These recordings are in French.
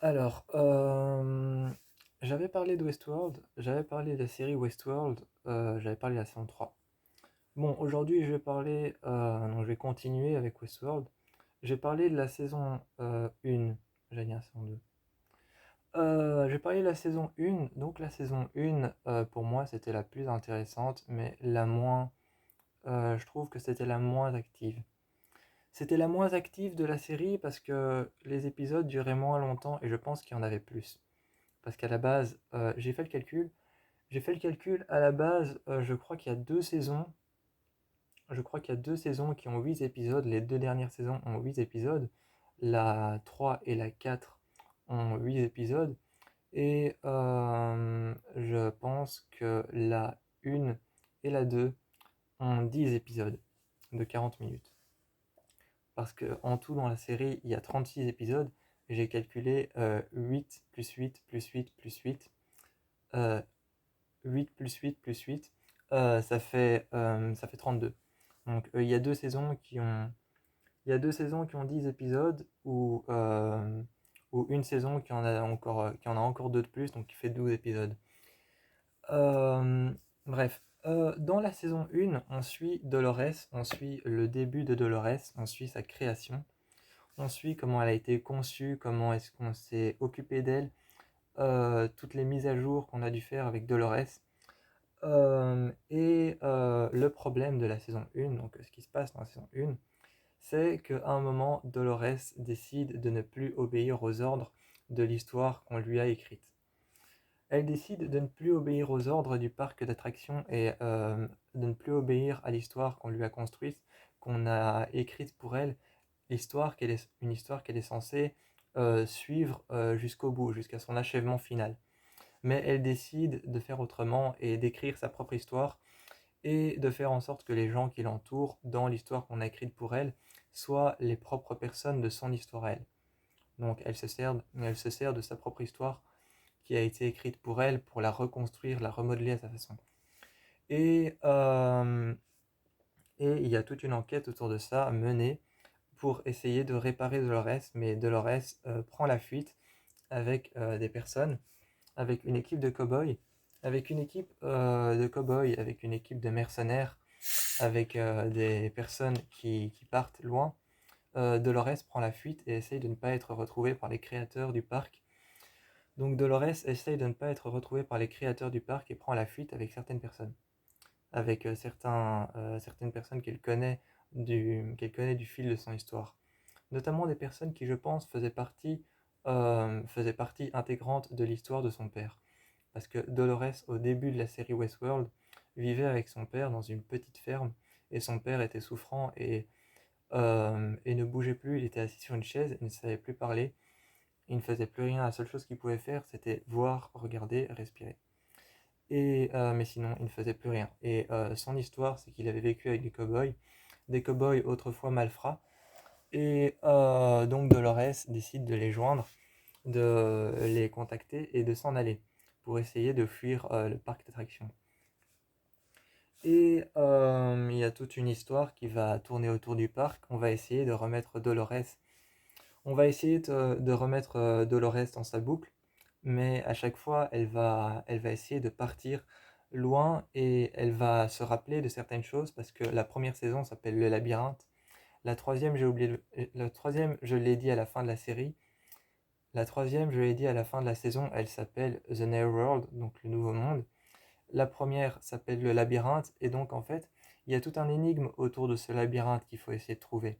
Alors, j'avais parlé de Westworld, j'avais parlé de la série Westworld, j'avais parlé de la saison 3. Bon, aujourd'hui, je vais continuer avec Westworld. J'ai parlé de la saison 1, j'allais dire la saison 2. J'ai parlé de la saison 1, donc la saison 1, pour moi, c'était la plus intéressante, mais je trouve que c'était la moins active. C'était la moins active de la série parce que les épisodes duraient moins longtemps et je pense qu'il y en avait plus. Parce qu'à la base, j'ai fait le calcul. J'ai fait le calcul, à la base, je crois qu'il y a deux saisons. Je crois qu'il y a deux saisons qui ont 8 épisodes. Les deux dernières saisons ont 8 épisodes. La 3 et la 4 ont 8 épisodes. Et je pense que la 1 et la 2 ont 10 épisodes de 40 minutes. Parce qu'en tout, dans la série, il y a 36 épisodes. Et j'ai calculé 8 plus 8 plus 8 plus 8. 8 plus 8 plus 8, ça fait 32. Donc il y a deux saisons qui ont 10 épisodes ou une saison qui en a encore deux de plus, donc qui fait 12 épisodes. Euh, Bref, dans la saison 1, on suit Dolores, on suit le début de Dolores, on suit sa création, on suit comment elle a été conçue, comment est-ce qu'on s'est occupé d'elle, toutes les mises à jour qu'on a dû faire avec Dolores. Le problème de la saison 1, donc ce qui se passe dans la saison 1, c'est qu'à un moment, Dolores décide de ne plus obéir aux ordres de l'histoire qu'on lui a écrite. Elle décide de ne plus obéir aux ordres du parc d'attractions et de ne plus obéir à l'histoire qu'on lui a construite, qu'on a écrite pour elle, une histoire qu'elle est censée suivre jusqu'au bout, jusqu'à son achèvement final. Mais elle décide de faire autrement et d'écrire sa propre histoire et de faire en sorte que les gens qui l'entourent dans l'histoire qu'on a écrite pour elle soient les propres personnes de son histoire à elle. Donc elle se sert de sa propre histoire qui a été écrite pour elle pour la reconstruire, la remodeler à sa façon. Et, euh, et il y a toute une enquête autour de ça menée pour essayer de réparer Dolores, mais Dolores prend la fuite avec des personnes, avec une équipe de cow-boys, avec une équipe de mercenaires, avec des personnes qui partent loin. Dolores prend la fuite et essaye de ne pas être retrouvée par les créateurs du parc. Donc Dolores essaye de ne pas être retrouvée par les créateurs du parc et prend la fuite avec certaines personnes, avec certaines personnes qu'elle connaît du fil de son histoire. Notamment des personnes qui, je pense, faisaient partie intégrante de l'histoire de son père. Parce que Dolores, au début de la série Westworld, vivait avec son père dans une petite ferme, et son père était souffrant et ne bougeait plus, il était assis sur une chaise, il ne savait plus parler, il ne faisait plus rien, la seule chose qu'il pouvait faire c'était voir, regarder, respirer. Mais sinon, il ne faisait plus rien. Et son histoire, c'est qu'il avait vécu avec des cow-boys autrefois malfrats, et donc Dolores décide de les joindre, de les contacter et de s'en aller pour essayer de fuir le parc d'attractions. Et il y a toute une histoire qui va tourner autour du parc. On va essayer de remettre Dolores dans sa boucle, mais à chaque fois, elle va essayer de partir loin et elle va se rappeler de certaines choses parce que la première saison s'appelle Le Labyrinthe. La troisième, je l'ai dit à la fin de la série. La troisième, je l'ai dit à la fin de la saison, elle s'appelle The New World, donc le Nouveau Monde. La première s'appelle Le Labyrinthe et donc en fait, il y a tout un énigme autour de ce labyrinthe qu'il faut essayer de trouver.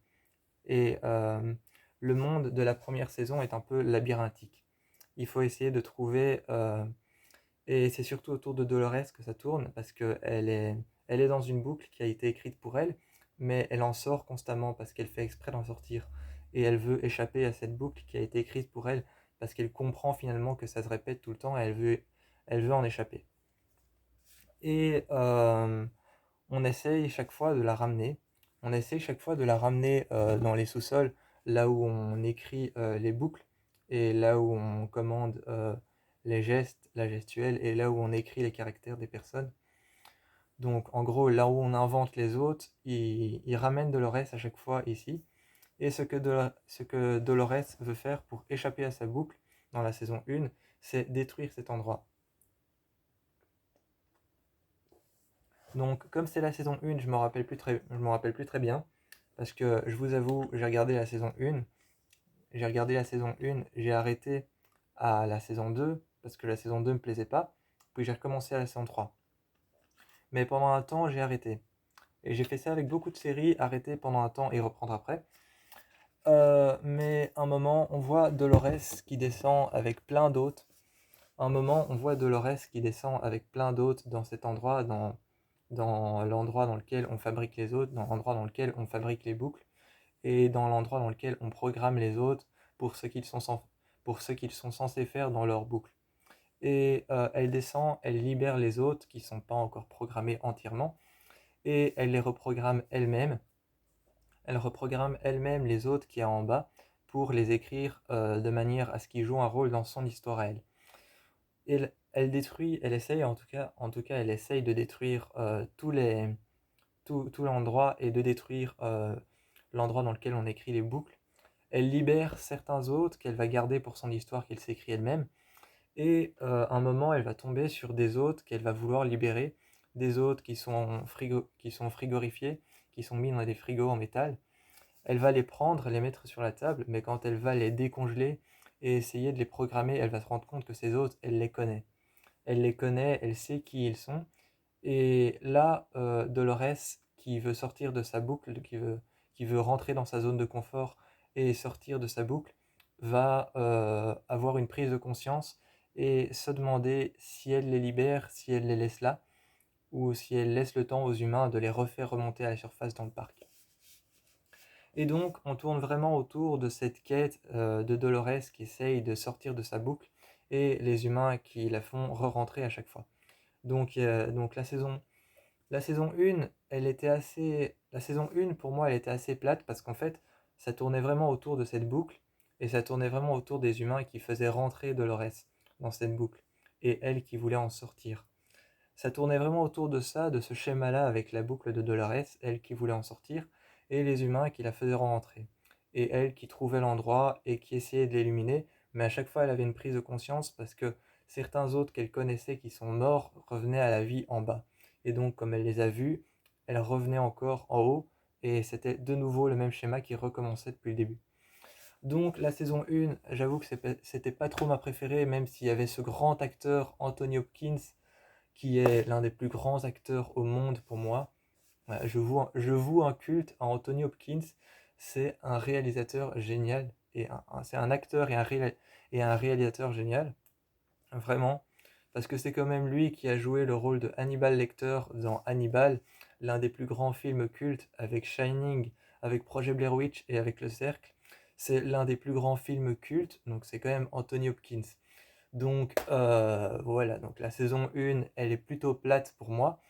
Et le monde de la première saison est un peu labyrinthique. Il faut essayer de trouver, et c'est surtout autour de Dolores que ça tourne, parce elle est dans une boucle qui a été écrite pour elle, mais elle en sort constamment parce qu'elle fait exprès d'en sortir. Et elle veut échapper à cette boucle qui a été écrite pour elle, parce qu'elle comprend finalement que ça se répète tout le temps et elle veut en échapper. Et on essaye chaque fois de la ramener. On essaye chaque fois de la ramener dans les sous-sols, là où on écrit les boucles et là où on commande les gestes, la gestuelle et là où on écrit les caractères des personnes. Donc en gros, là où on invente les autres, il ramène Dolores à chaque fois ici. Et ce que Dolores veut faire pour échapper à sa boucle, dans la saison 1, c'est détruire cet endroit. Donc, comme c'est la saison 1, je m'en rappelle plus très bien, parce que je vous avoue, j'ai regardé la saison 1, j'ai arrêté à la saison 2, parce que la saison 2 me plaisait pas, puis j'ai recommencé à la saison 3. Mais pendant un temps, j'ai arrêté. Et j'ai fait ça avec beaucoup de séries, arrêter pendant un temps et reprendre après. Mais un moment, on voit Dolores qui descend avec plein d'autres. Un moment, on voit Dolores qui descend avec plein d'autres dans cet endroit, dans l'endroit dans lequel on fabrique les autres, dans l'endroit dans lequel on fabrique les boucles, et dans l'endroit dans lequel on programme les autres pour pour ce qu'ils sont censés faire dans leur boucle. Et elle descend, elle libère les autres qui ne sont pas encore programmés entièrement, et elle les reprogramme elle-même. Elle reprogramme elle-même les autres qui y a en bas pour les écrire de manière à ce qu'ils jouent un rôle dans son histoire à elle. Elle détruit, elle essaye en tout cas, elle essaye de détruire tout l'endroit et de détruire l'endroit dans lequel on écrit les boucles. Elle libère certains autres qu'elle va garder pour son histoire qu'elle s'écrit elle-même. Et à un moment, elle va tomber sur des autres qu'elle va vouloir libérer, des autres qui sont frigorifiés, qui sont mis dans des frigos en métal. Elle va les prendre, les mettre sur la table, mais quand elle va les décongeler et essayer de les programmer, elle va se rendre compte que ces autres, elle les connaît. Elle les connaît, elle sait qui ils sont. Et là, Dolores, qui veut sortir de sa boucle, qui veut rentrer dans sa zone de confort et sortir de sa boucle, va avoir une prise de conscience et se demander si elle les libère, si elle les laisse là, ou si elle laisse le temps aux humains de les refaire remonter à la surface dans le parc. Et donc, on tourne vraiment autour de cette quête de Dolores qui essaye de sortir de sa boucle et les humains qui la font re-rentrer à chaque fois. Donc la saison 1, la saison 1 pour moi, elle était assez plate parce qu'en fait, ça tournait vraiment autour de cette boucle et ça tournait vraiment autour des humains qui faisaient rentrer Dolores dans cette boucle et elle qui voulait en sortir. Ça tournait vraiment autour de ça, de ce schéma-là avec la boucle de Dolores, elle qui voulait en sortir, et les humains qui la faisaient rentrer. Et elle qui trouvait l'endroit et qui essayait de l'éliminer, mais à chaque fois elle avait une prise de conscience parce que certains autres qu'elle connaissait qui sont morts revenaient à la vie en bas. Et donc comme elle les a vus, elle revenait encore en haut, et c'était de nouveau le même schéma qui recommençait depuis le début. Donc la saison 1, j'avoue que c'était pas trop ma préférée, même s'il y avait ce grand acteur Anthony Hopkins qui est l'un des plus grands acteurs au monde pour moi. Je voue un culte à Anthony Hopkins. C'est un réalisateur génial. C'est un acteur et un réalisateur génial. Vraiment. Parce que c'est quand même lui qui a joué le rôle de Hannibal Lecter dans Hannibal, l'un des plus grands films cultes avec Shining, avec Projet Blair Witch et avec Le Cercle. C'est l'un des plus grands films cultes, donc c'est quand même Anthony Hopkins. Donc voilà, donc la saison 1, elle est plutôt plate pour moi,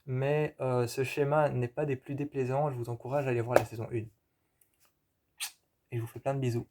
mais ce schéma n'est pas des plus déplaisants, je vous encourage à aller voir la saison 1. Et je vous fais plein de bisous.